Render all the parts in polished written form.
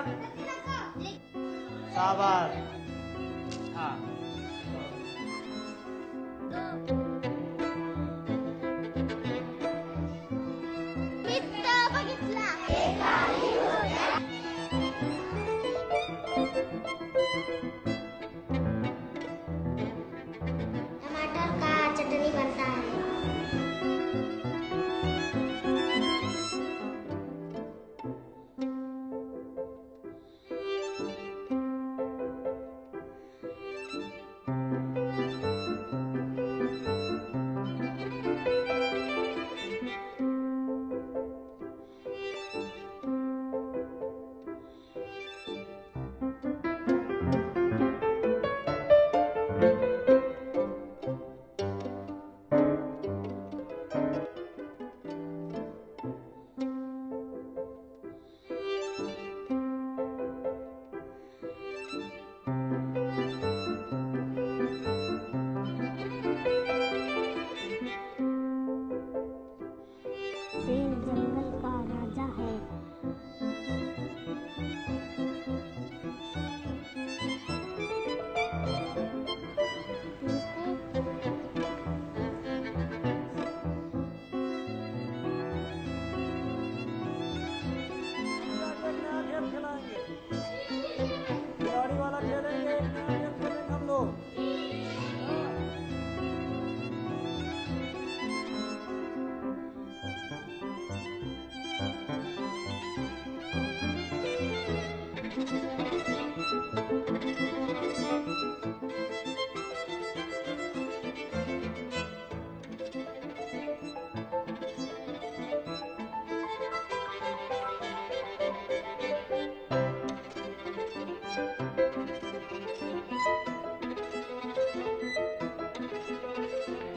क्या? शाबाश। हाँ टमाटर का चटनी बनता है। शेर जंगल का राजा है। खिलाड़ी वाला खेलेंगे, एक नया गेम खेलेंगे हम लोग।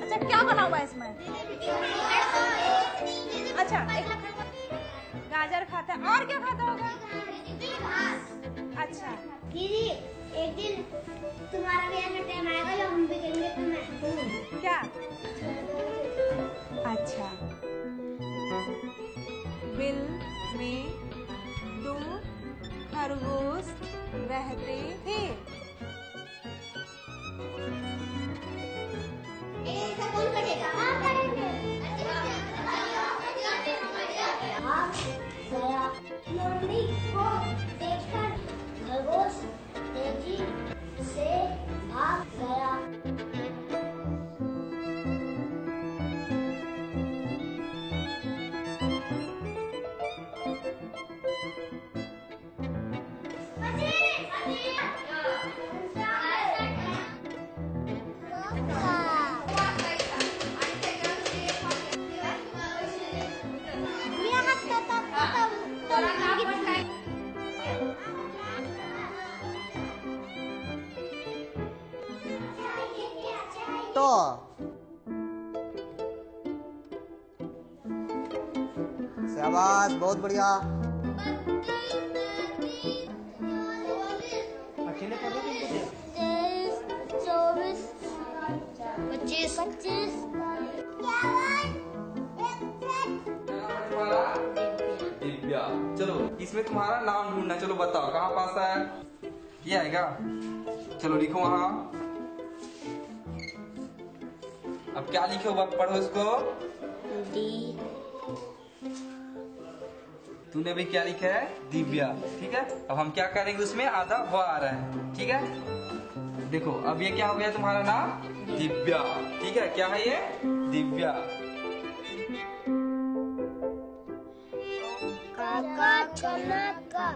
अच्छा क्या बना हुआ है इसमें? अच्छा एक गाजर खाता है और क्या खाता होगा? अच्छा दीदी एक दिन तुम्हारा भी ऐसा टाइम आएगा जब हम भी कहेंगे तो मैं क्या? अच्छा बिल में दो खरगोश रहते थे। ऐसा कौन करेगा? आप करेंगे। आप गया लोमड़ी को देखकर खरगोश तेजी से भाग गया। तो शाबाश, बहुत बढ़िया। अकेले कर रहे हो? 23, 24, 25, दिव्या। चलो इसमें तुम्हारा नाम ढूंढना, चलो बताओ कहाँ पास है? ये आएगा, चलो लिखो वहाँ। अब क्या लिखे हो, पढ़ो इसको। डी। तूने भी क्या लिखा है? दिव्या। ठीक है, अब हम क्या करेंगे, उसमें आधा व आ रहा है। ठीक है, देखो अब ये क्या हो गया तुम्हारा नाम? दिव्या। ठीक है, क्या है ये? दिव्या। काका चना का।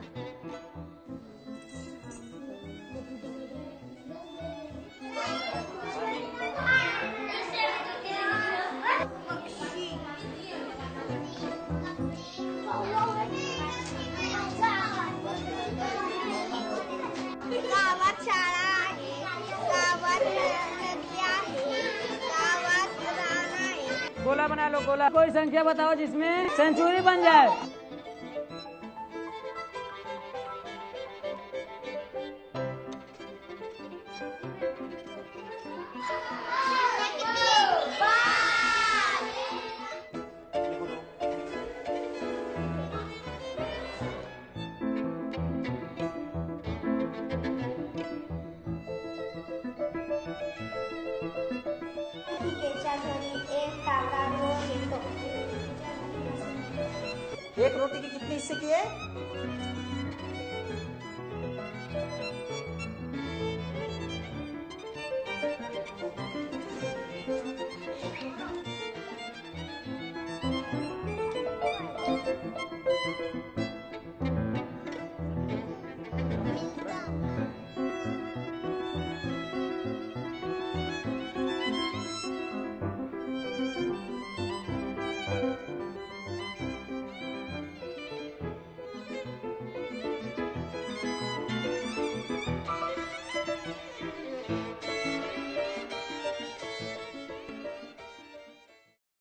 गोला बना लो, गोला। कोई संख्या बताओ जिसमें सेंचुरी बन जाए। बड़ा वो ये तो एक रोटी के कितने हिस्से किए?